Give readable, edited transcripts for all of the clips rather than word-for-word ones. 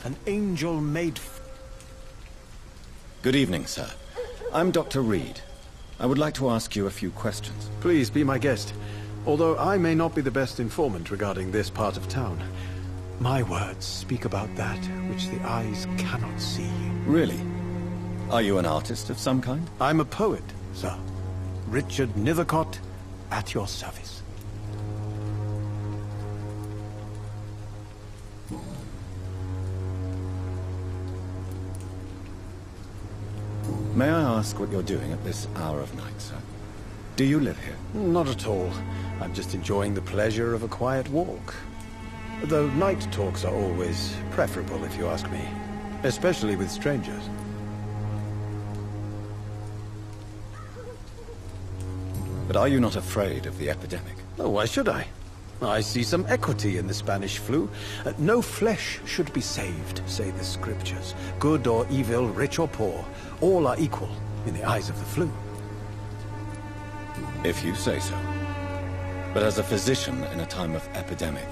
an angel made... Good evening, sir. I'm Dr. Reed. I would like to ask you a few questions. Please be my guest. Although I may not be the best informant regarding this part of town, my words speak about that which the eyes cannot see. Really? Are you an artist of some kind? I'm a poet, sir. Richard Nethercott, at your service. May I ask what you're doing at this hour of night, sir? Do you live here? Not at all. I'm just enjoying the pleasure of a quiet walk. Though night talks are always preferable, if you ask me. Especially with strangers. But are you not afraid of the epidemic? Oh, why should I? I see some equity in the Spanish flu. No flesh should be saved, say the scriptures. Good or evil, rich or poor, all are equal in the eyes of the flu. If you say so. But as a physician in a time of epidemic,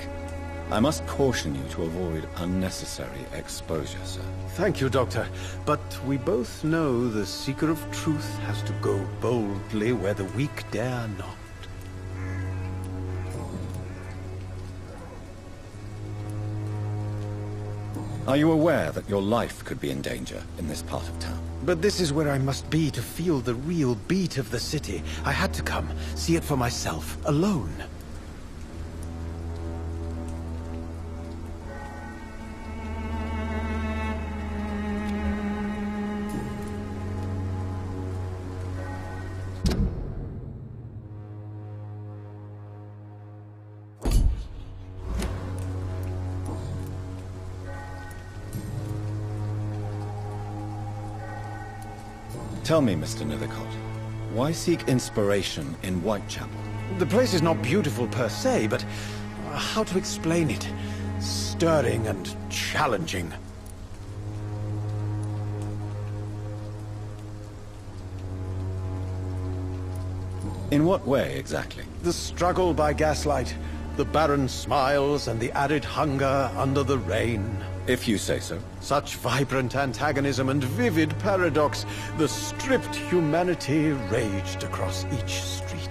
I must caution you to avoid unnecessary exposure, sir. Thank you, Doctor. But we both know the seeker of truth has to go boldly where the weak dare not. Are you aware that your life could be in danger in this part of town? But this is where I must be to feel the real beat of the city. I had to come, see it for myself, alone. Tell me, Mr. Nethercott, why seek inspiration in Whitechapel? The place is not beautiful per se, but how to explain it? Stirring and challenging. In what way, exactly? The struggle by gaslight, the barren smiles and the arid hunger under the rain. If you say so. Such vibrant antagonism and vivid paradox. The stripped humanity raged across each street.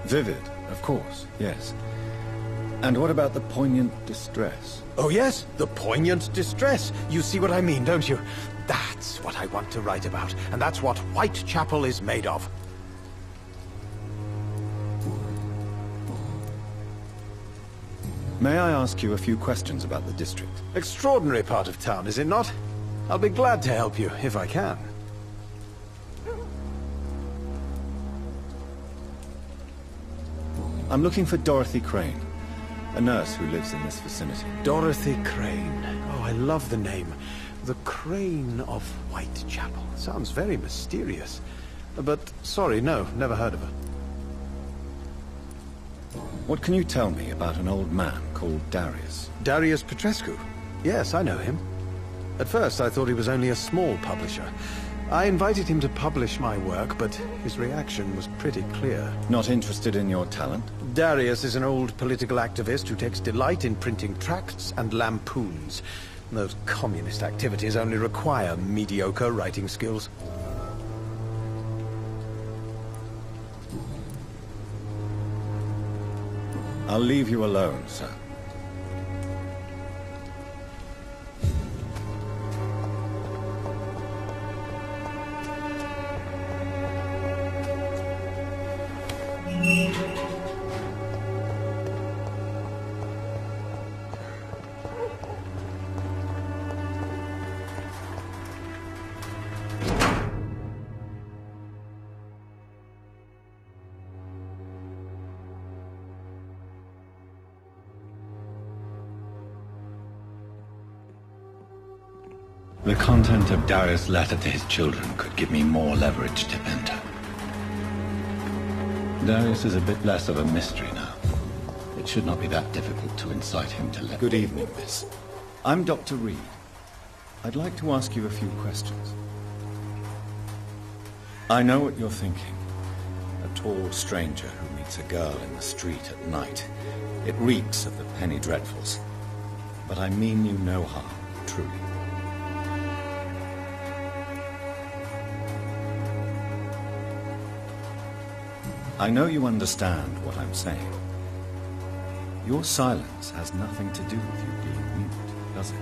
Vivid, of course, yes. And what about the poignant distress? Oh yes, the poignant distress. You see what I mean, don't you? That's what I want to write about, and that's what Whitechapel is made of. May I ask you a few questions about the district? Extraordinary part of town, is it not? I'll be glad to help you, if I can. I'm looking for Dorothy Crane, a nurse who lives in this vicinity. Dorothy Crane. Oh, I love the name. The Crane of Whitechapel. Sounds very mysterious. But, sorry, no, never heard of her. What can you tell me about an old man called Darius? Darius Petrescu? Yes, I know him. At first, I thought he was only a small publisher. I invited him to publish my work, but his reaction was pretty clear. Not interested in your talent? Darius is an old political activist who takes delight in printing tracts and lampoons. Those communist activities only require mediocre writing skills. I'll leave you alone, sir. The content of Darius' letter to his children could give me more leverage to enter. Darius is a bit less of a mystery now. It should not be that difficult to incite him to let... Good evening, miss. I'm Dr. Reed. I'd like to ask you a few questions. I know what you're thinking. A tall stranger who meets a girl in the street at night. It reeks of the penny dreadfuls. But I mean you no harm, truly. I know you understand what I'm saying. Your silence has nothing to do with you being mute, does it?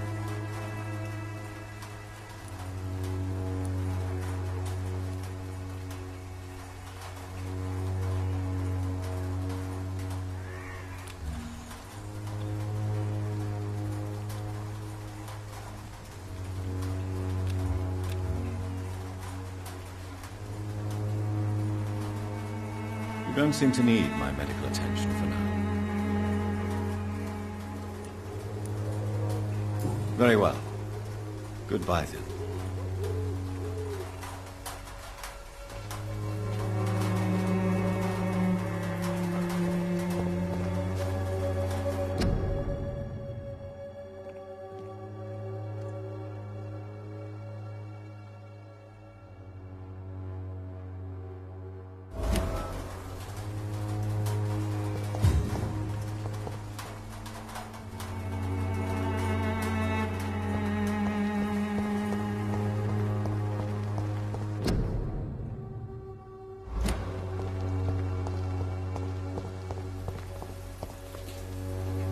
You don't seem to need my medical attention for now. Very well. Goodbye, then.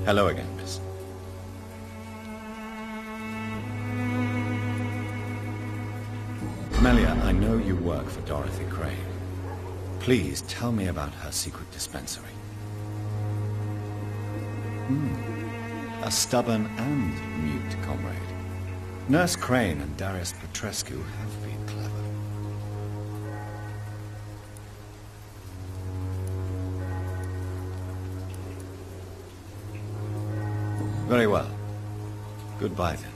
Hello again, miss. Melia, I know you work for Dorothy Crane. Please tell me about her secret dispensary. A stubborn and mute comrade. Nurse Crane and Darius Petrescu have been clever. Very well. Goodbye, then.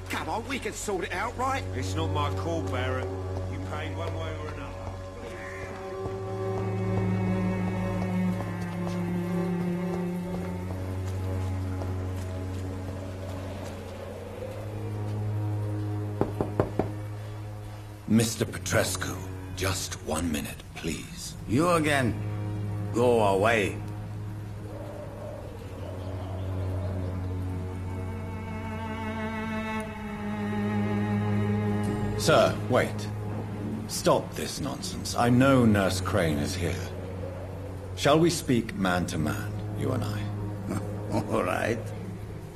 Come on, we can sort it out, right? It's not my call, Barrett. You paid one way or another. Mr. Petrescu, just 1 minute, please. You again. Go away. Sir, wait. Stop this nonsense. I know Nurse Crane is here. Shall we speak man to man, you and I? All right.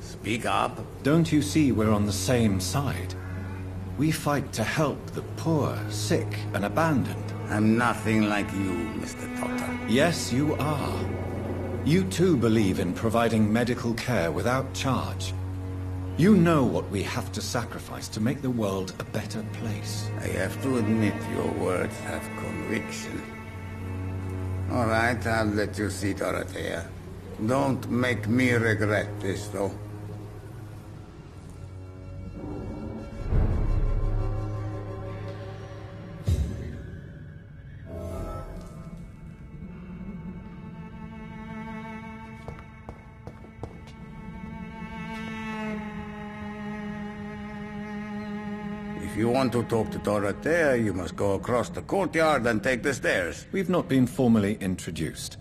Speak up. Don't you see we're on the same side? We fight to help the poor, sick, and abandoned. I'm nothing like you, Mr. Totter. Yes, you are. You too believe in providing medical care without charge. You know what we have to sacrifice to make the world a better place. I have to admit your words have conviction. All right, I'll let you see Dorothea. Don't make me regret this, though. If you want to talk to Dorothea, you must go across the courtyard and take the stairs. We've not been formally introduced.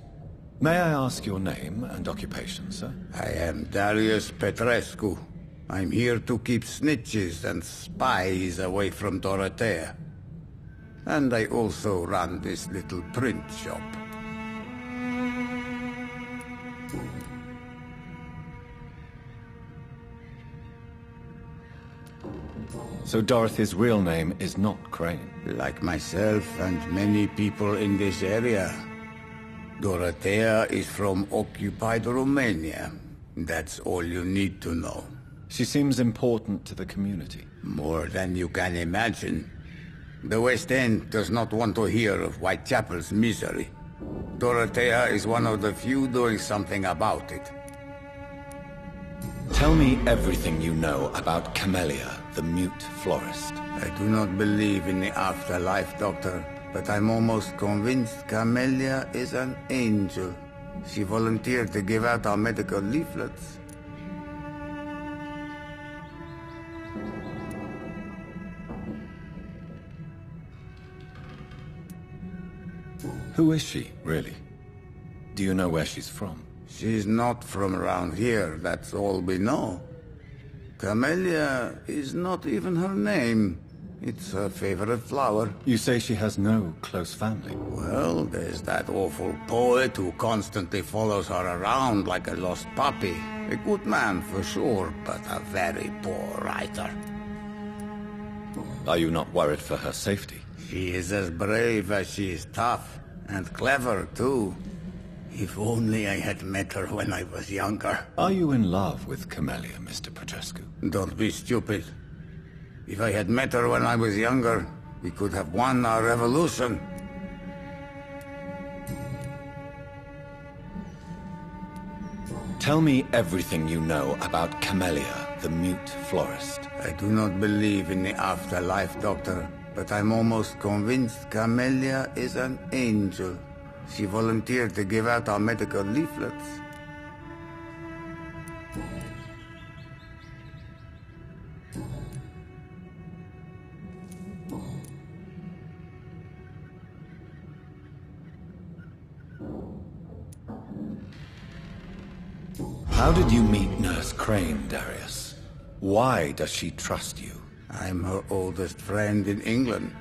May I ask your name and occupation, sir? I am Darius Petrescu. I'm here to keep snitches and spies away from Dorothea. And I also run this little print shop. So Dorothy's real name is not Crane? Like myself and many people in this area. Dorothea is from occupied Romania. That's all you need to know. She seems important to the community. More than you can imagine. The West End does not want to hear of Whitechapel's misery. Dorothea is one of the few doing something about it. Tell me everything you know about Camellia, the mute florist. I do not believe in the afterlife, Doctor, but I'm almost convinced Camellia is an angel. She volunteered to give out our medical leaflets. Who is she, really? Do you know where she's from? She's not from around here, that's all we know. Camellia is not even her name. It's her favorite flower. You say she has no close family. Well, there's that awful poet who constantly follows her around like a lost puppy. A good man for sure, but a very poor writer. Are you not worried for her safety? She is as brave as she is tough. And clever, too. If only I had met her when I was younger. Are you in love with Camellia, Mr. Petrescu? Don't be stupid. If I had met her when I was younger, we could have won our revolution. Tell me everything you know about Camellia, the mute florist. I do not believe in the afterlife, Doctor, but I'm almost convinced Camellia is an angel. She volunteered to give out our medical leaflets. How did you meet Nurse Crane, Darius? Why does she trust you? I'm her oldest friend in England.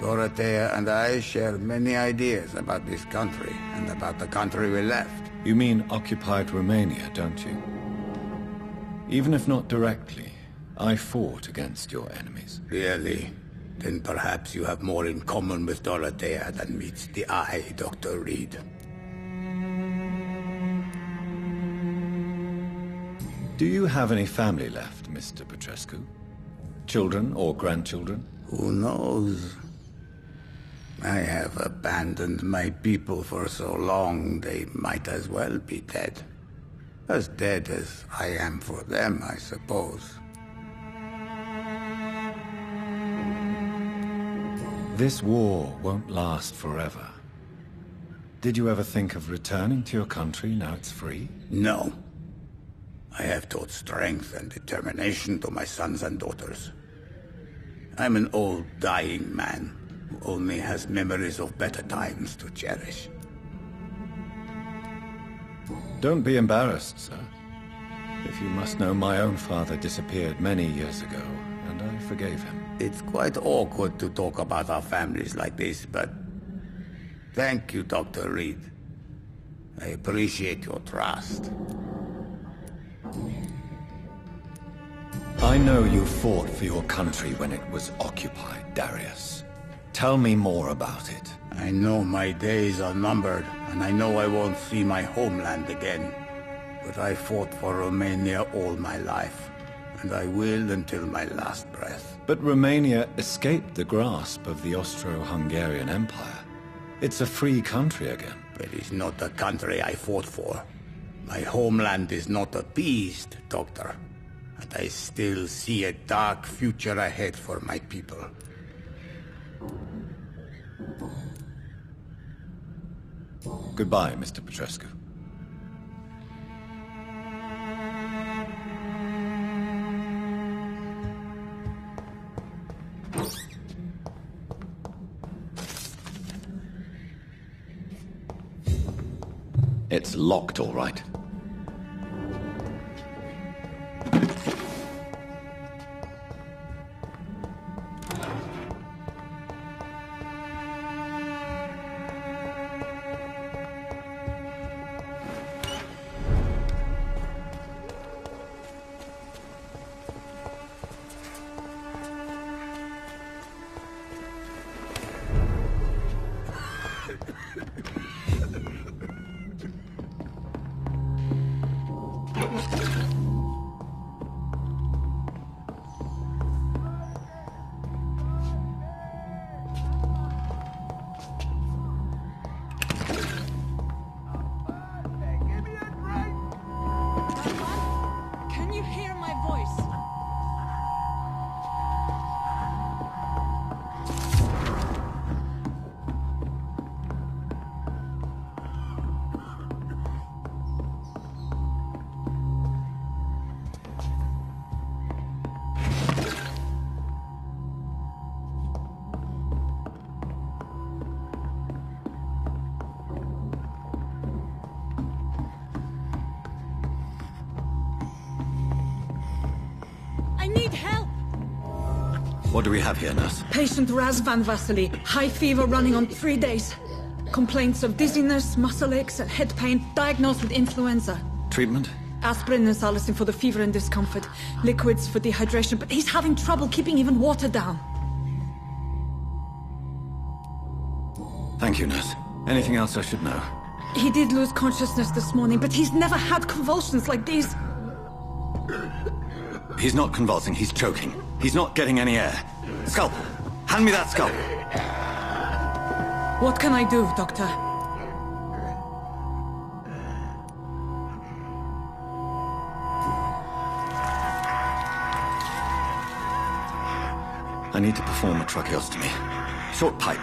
Dorothea and I share many ideas about this country and about the country we left. You mean occupied Romania, don't you? Even if not directly, I fought against your enemies. Really? Then perhaps you have more in common with Dorothea than meets the eye, Dr. Reed. Do you have any family left, Mr. Petrescu? Children or grandchildren? Who knows? I have abandoned my people for so long, they might as well be dead. As dead as I am for them, I suppose. This war won't last forever. Did you ever think of returning to your country now it's free? No. I have taught strength and determination to my sons and daughters. I'm an old, dying man who only has memories of better times to cherish. Don't be embarrassed, sir. If you must know, my own father disappeared many years ago, and I forgave him. It's quite awkward to talk about our families like this, but thank you, Dr. Reed. I appreciate your trust. I know you fought for your country when it was occupied, Darius. Tell me more about it. I know my days are numbered, and I know I won't see my homeland again. But I fought for Romania all my life, and I will until my last breath. But Romania escaped the grasp of the Austro-Hungarian Empire. It's a free country again. But it's not the country I fought for. My homeland is not appeased, Doctor. And I still see a dark future ahead for my people. Goodbye, Mr. Petrescu. It's locked, all right. What do we have here, nurse? Patient Raz Van Vasily. High fever running on 3 days. Complaints of dizziness, muscle aches, and head pain. Diagnosed with influenza. Treatment? Aspirin and salicin for the fever and discomfort. Liquids for dehydration, but he's having trouble keeping even water down. Thank you, nurse. Anything else I should know? He did lose consciousness this morning, but he's never had convulsions like these. He's not convulsing, he's choking. He's not getting any air. Scalpel! Hand me that scalpel! What can I do, Doctor? I need to perform a tracheostomy. Short pipe.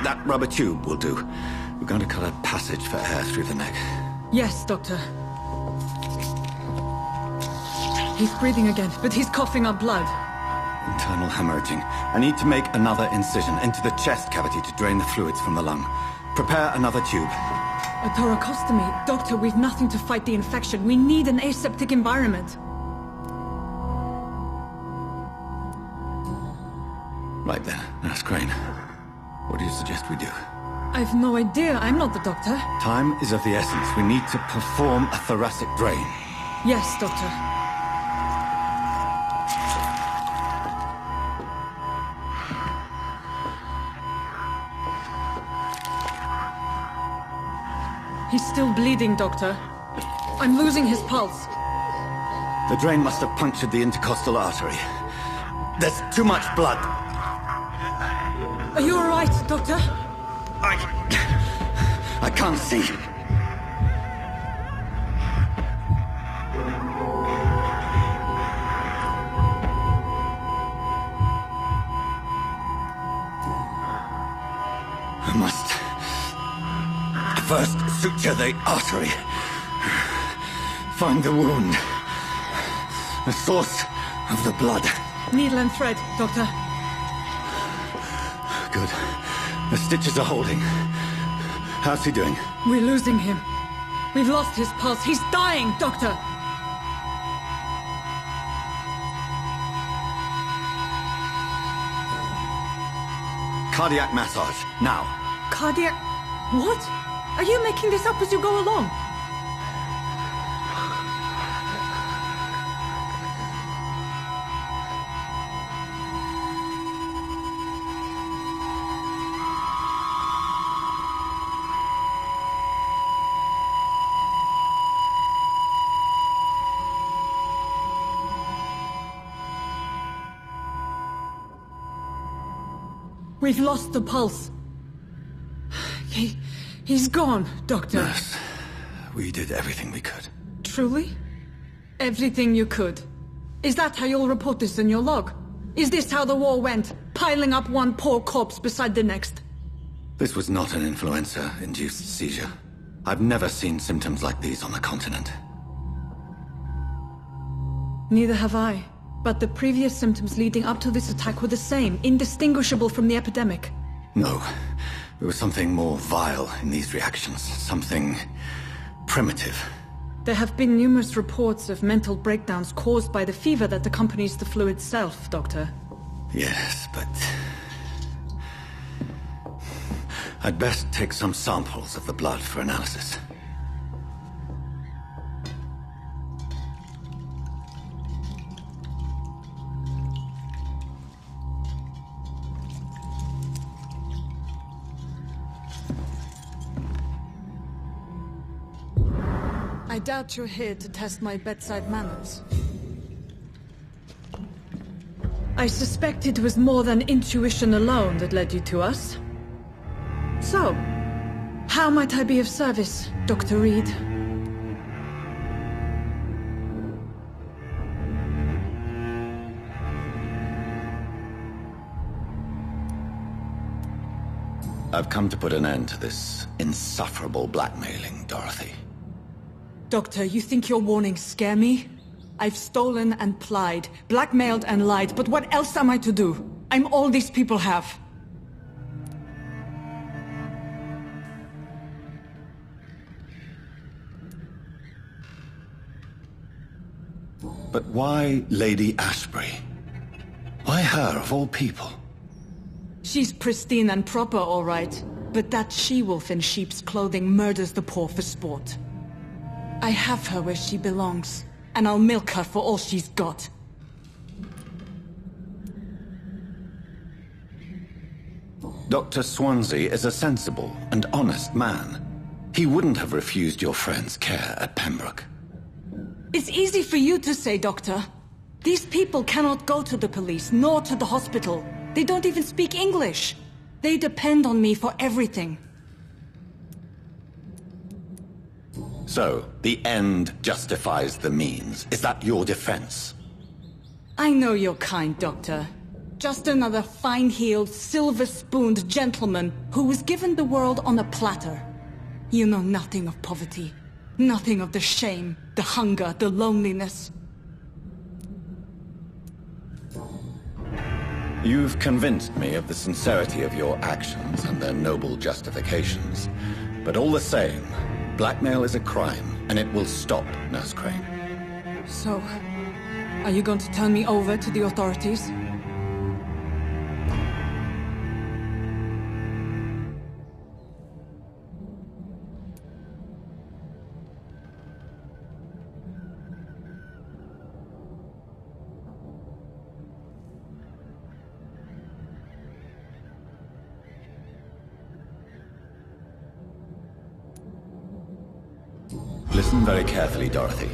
That rubber tube will do. We're going to cut a passage for air through the neck. Yes, Doctor. He's breathing again, but he's coughing up blood. Internal hemorrhaging. I need to make another incision into the chest cavity to drain the fluids from the lung. Prepare another tube. A thoracostomy? Doctor, we've nothing to fight the infection. We need an aseptic environment. Right then, Nurse Crane. What do you suggest we do? I've no idea. I'm not the doctor. Time is of the essence. We need to perform a thoracic drain. Yes, Doctor. He's still bleeding, Doctor. I'm losing his pulse. The drain must have punctured the intercostal artery. There's too much blood. Are you all right, Doctor? I can't see. I must first suture the artery. Find the wound. The source of the blood. Needle and thread, Doctor. Good. The stitches are holding. How's he doing? We're losing him. We've lost his pulse. He's dying, Doctor! Cardiac massage, now. Cardiac... What? Are you making this up as you go along? We've lost the pulse. He's gone, Doctor. Nurse, we did everything we could. Truly? Everything you could? Is that how you'll report this in your log? Is this how the war went? Piling up one poor corpse beside the next? This was not an influenza-induced seizure. I've never seen symptoms like these on the continent. Neither have I. But the previous symptoms leading up to this attack were the same, indistinguishable from the epidemic. No. There was something more vile in these reactions. Something primitive. There have been numerous reports of mental breakdowns caused by the fever that accompanies the flu itself, Doctor. Yes, but... I'd best take some samples of the blood for analysis. I doubt you're here to test my bedside manners. I suspect it was more than intuition alone that led you to us. So, how might I be of service, Dr. Reed? I've come to put an end to this insufferable blackmailing, Dorothy. Doctor, you think your warnings scare me? I've stolen and plied, blackmailed and lied, but what else am I to do? I'm all these people have. But why Lady Ashbury? Why her of all people. She's pristine and proper, all right. But that she-wolf in sheep's clothing murders the poor for sport. I have her where she belongs, and I'll milk her for all she's got. Dr. Swansea is a sensible and honest man. He wouldn't have refused your friend's care at Pembroke. It's easy for you to say, Doctor. These people cannot go to the police, nor to the hospital. They don't even speak English. They depend on me for everything. So, the end justifies the means. Is that your defense? I know you're kind, Doctor. Just another fine-heeled, silver-spooned gentleman who was given the world on a platter. You know nothing of poverty. Nothing of the shame, the hunger, the loneliness. You've convinced me of the sincerity of your actions and their noble justifications. But all the same, blackmail is a crime, and it will stop, Nurse Crane. So, are you going to turn me over to the authorities? Listen very carefully, Dorothy.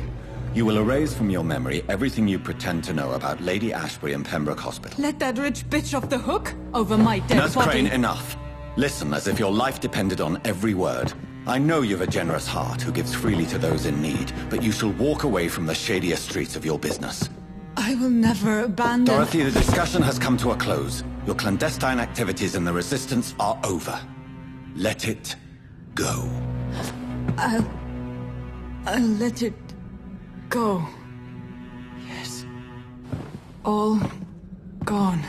You will erase from your memory everything you pretend to know about Lady Ashbury and Pembroke Hospital. Let that rich bitch off the hook over my dead Nurse body. Crane, enough. Listen as if your life depended on every word. I know you've a generous heart who gives freely to those in need, but you shall walk away from the shadier streets of your business. I will never abandon... Dorothy, the discussion has come to a close. Your clandestine activities in the Resistance are over. Let it go. I'll let it go. Yes. All gone.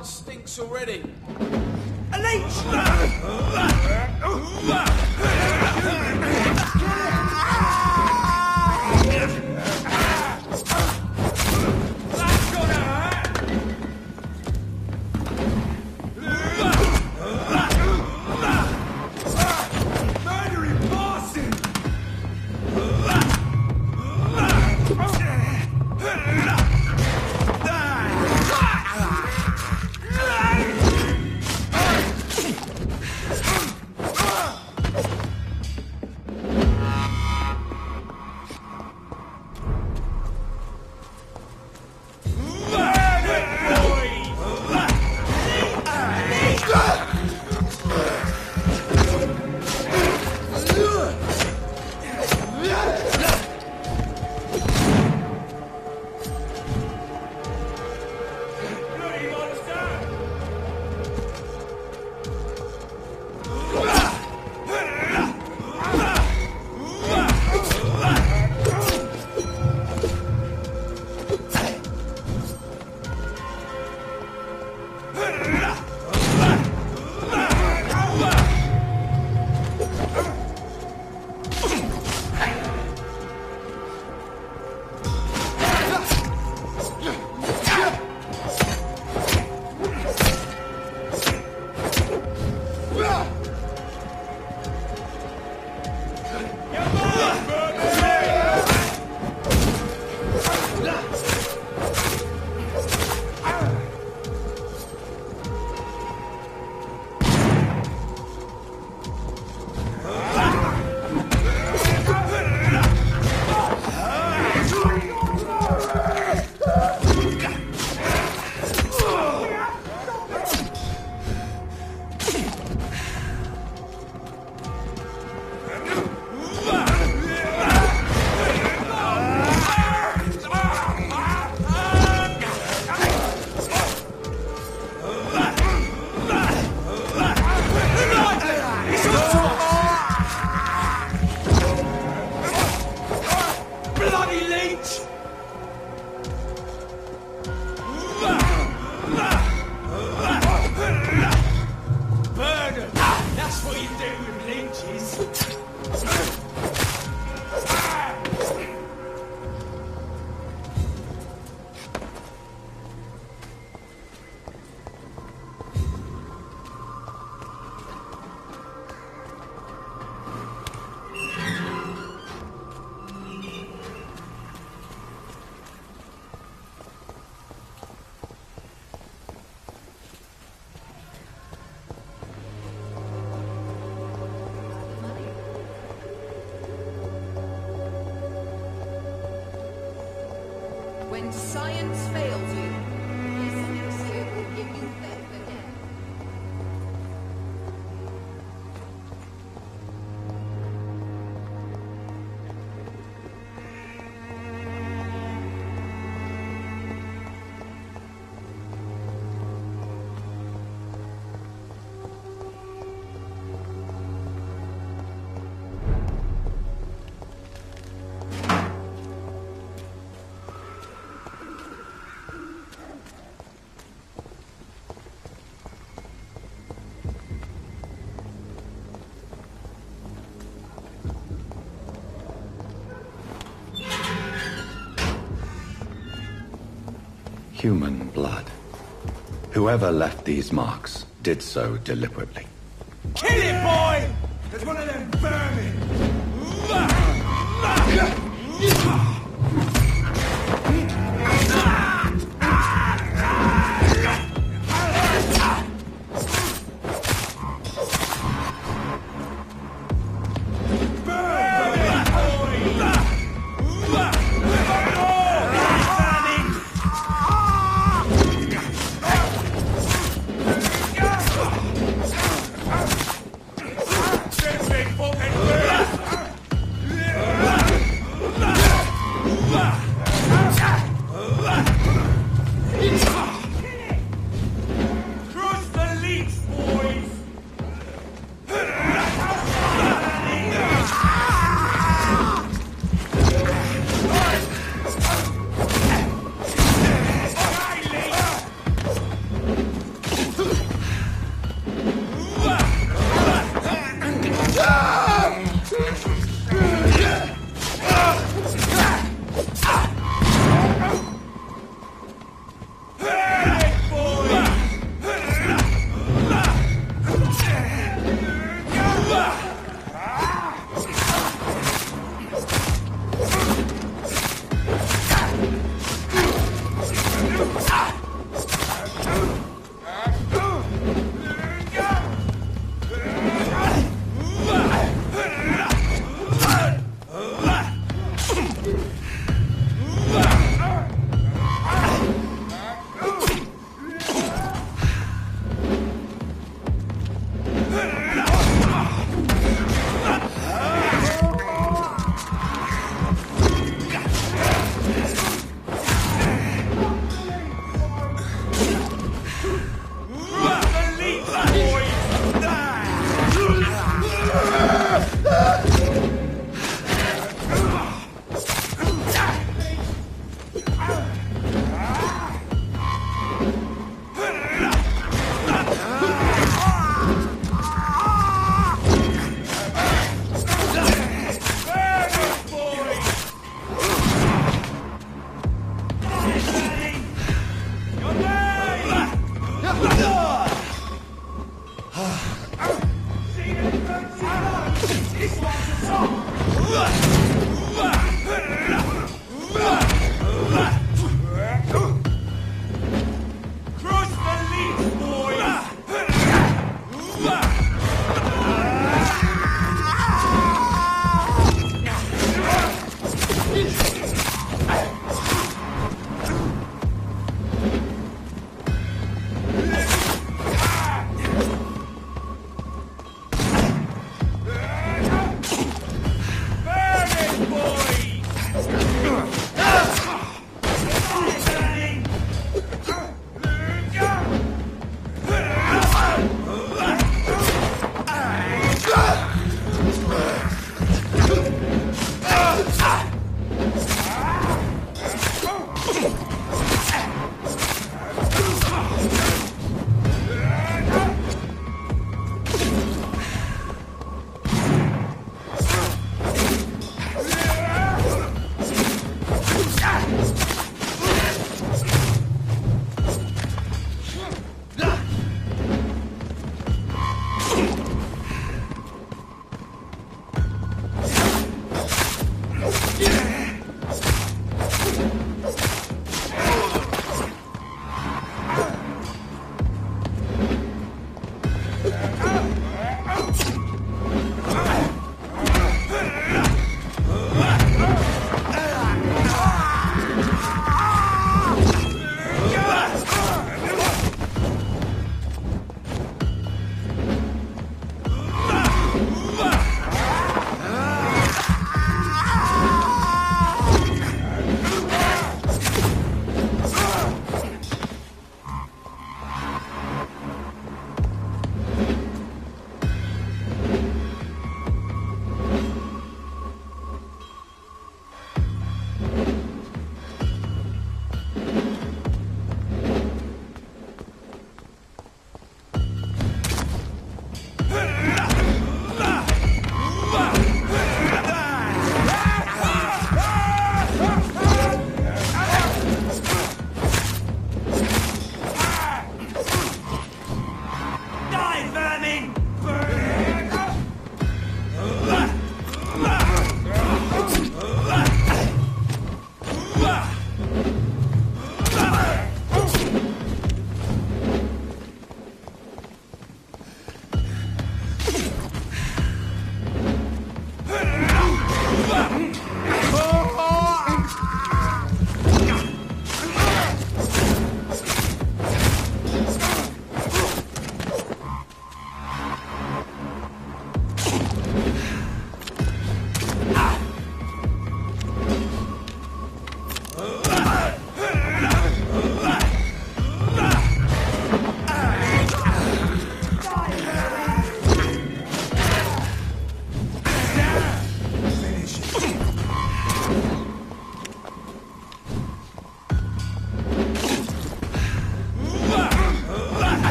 Stinks already. When science fails you, this elixir will give you faith again. Human blood. Whoever left these marks did so deliberately. Kill it, boy! There's one of them vermin! Big fucking bird!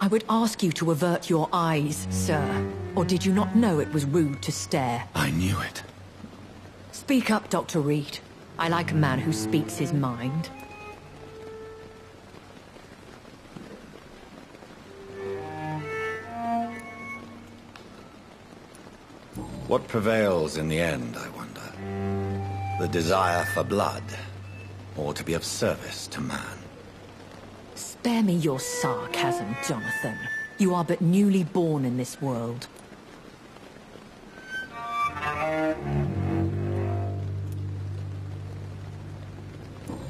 I would ask you to avert your eyes, sir. Or did you not know it was rude to stare? I knew it. Speak up, Dr. Reed. I like a man who speaks his mind. What prevails in the end, I wonder? The desire for blood, or to be of service to man? Spare me your sarcasm, Jonathan. You are but newly born in this world.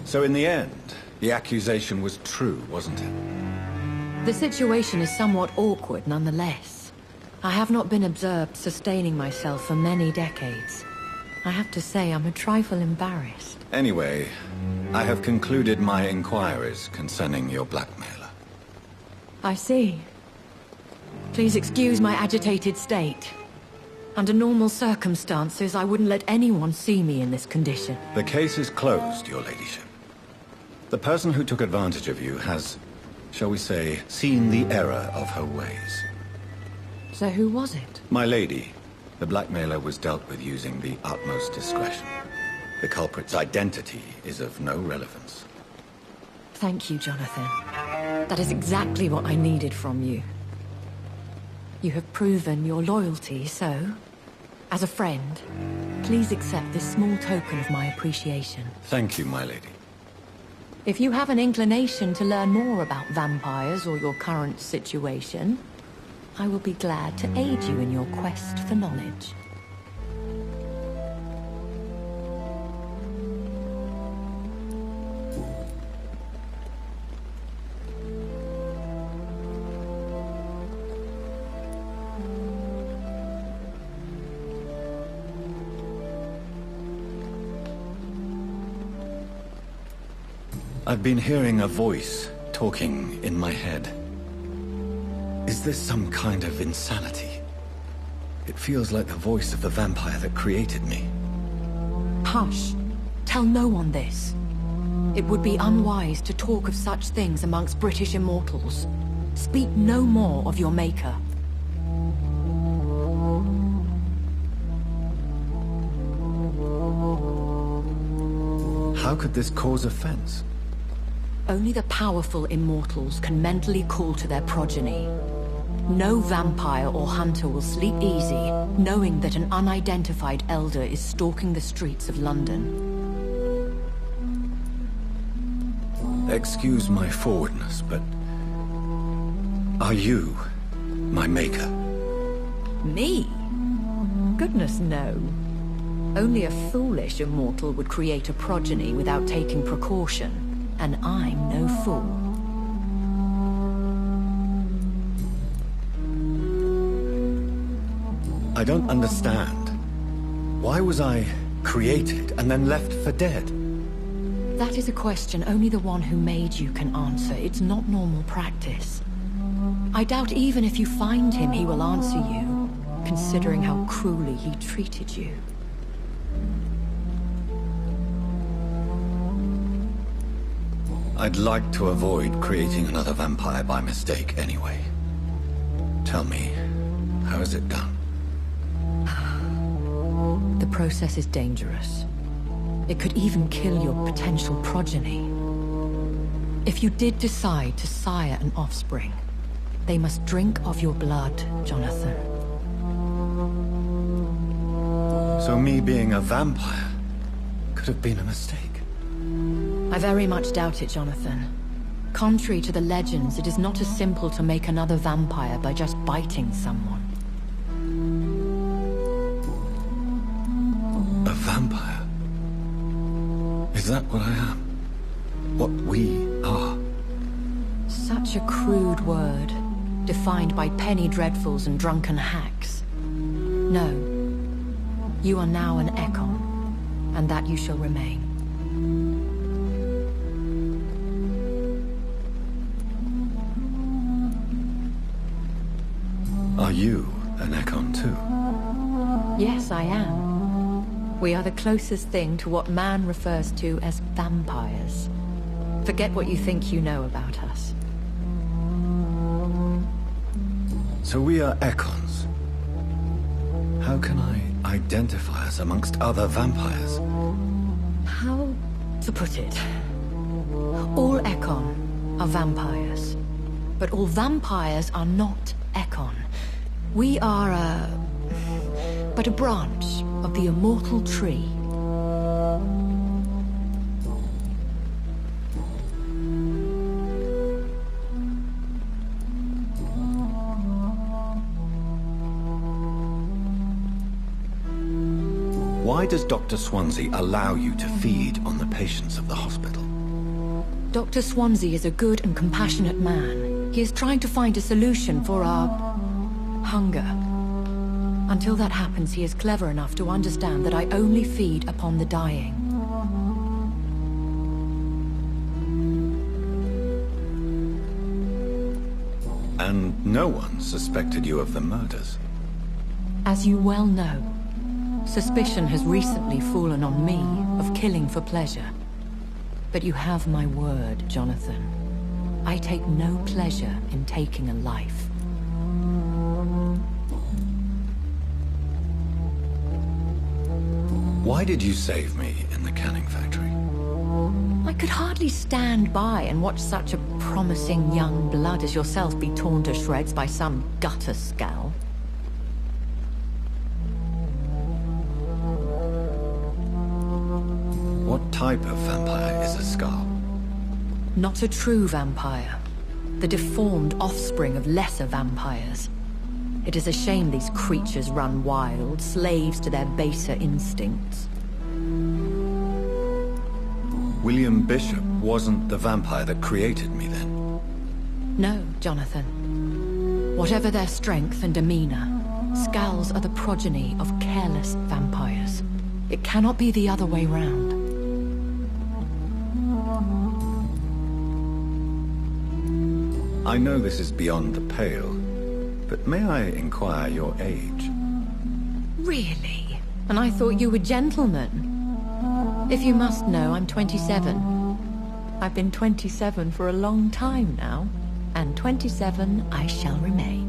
So in the end, the accusation was true, wasn't it? The situation is somewhat awkward nonetheless. I have not been observed sustaining myself for many decades. I have to say I'm a trifle embarrassed. Anyway, I have concluded my inquiries concerning your blackmailer. I see. Please excuse my agitated state. Under normal circumstances, I wouldn't let anyone see me in this condition. The case is closed, your ladyship. The person who took advantage of you has, shall we say, seen the error of her ways. So who was it? My lady, the blackmailer was dealt with using the utmost discretion. The culprit's identity is of no relevance. Thank you, Jonathan. That is exactly what I needed from you. You have proven your loyalty, so, as a friend, please accept this small token of my appreciation. Thank you, my lady. If you have an inclination to learn more about vampires or your current situation, I will be glad to aid you in your quest for knowledge. I've been hearing a voice talking in my head. Is this some kind of insanity? It feels like the voice of the vampire that created me. Hush. Tell no one this. It would be unwise to talk of such things amongst British immortals. Speak no more of your maker. How could this cause offense? Only the powerful immortals can mentally call to their progeny. No vampire or hunter will sleep easy, knowing that an unidentified elder is stalking the streets of London. Excuse my forwardness, but... are you my maker? Me? Goodness, no. Only a foolish immortal would create a progeny without taking precaution, and I'm no fool. I don't understand. Why was I created and then left for dead? That is a question only the one who made you can answer. It's not normal practice. I doubt even if you find him, he will answer you, considering how cruelly he treated you. I'd like to avoid creating another vampire by mistake anyway. Tell me, how is it done? The process is dangerous. It could even kill your potential progeny. If you did decide to sire an offspring, they must drink of your blood, Jonathan. So me being a vampire could have been a mistake. I very much doubt it, Jonathan. Contrary to the legends, it is not as simple to make another vampire by just biting someone. A vampire? Is that what I am? What we are? Such a crude word, defined by penny dreadfuls and drunken hacks. No. You are now an Ekon, and that you shall remain. Are you an Ekon too? Yes, I am. We are the closest thing to what man refers to as vampires. Forget what you think you know about us. So we are Ekons. How can I identify us amongst other vampires? How to put it? All Ekon are vampires. But all vampires are not Ekon. We are but a branch of the immortal tree. Why does Dr. Swansea allow you to feed on the patients of the hospital? Dr. Swansea is a good and compassionate man. He is trying to find a solution for our hunger. Until that happens, he is clever enough to understand that I only feed upon the dying. And no one suspected you of the murders? As you well know, suspicion has recently fallen on me of killing for pleasure. But you have my word, Jonathan. I take no pleasure in taking a life. Why did you save me in the canning factory? I could hardly stand by and watch such a promising young blood as yourself be torn to shreds by some gutter scowl. What type of vampire is a Skull? Not a true vampire. The deformed offspring of lesser vampires. It is a shame these creatures run wild, slaves to their baser instincts. William Bishop wasn't the vampire that created me then? No, Jonathan. Whatever their strength and demeanor, Skulls are the progeny of careless vampires. It cannot be the other way round. I know this is beyond the pale, but may I inquire your age? Really? And I thought you were gentlemen. If you must know, I'm 27. I've been 27 for a long time now, and 27 I shall remain.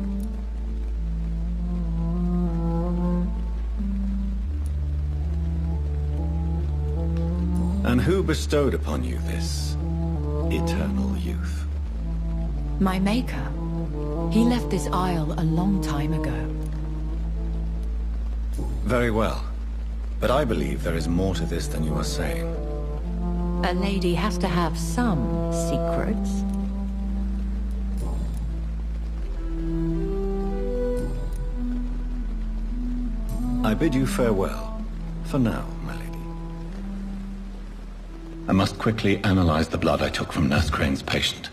And who bestowed upon you this eternal youth? My maker. He left this isle a long time ago. Very well. But I believe there is more to this than you are saying. A lady has to have some secrets. I bid you farewell. For now, my lady. I must quickly analyze the blood I took from Nurse Crane's patient.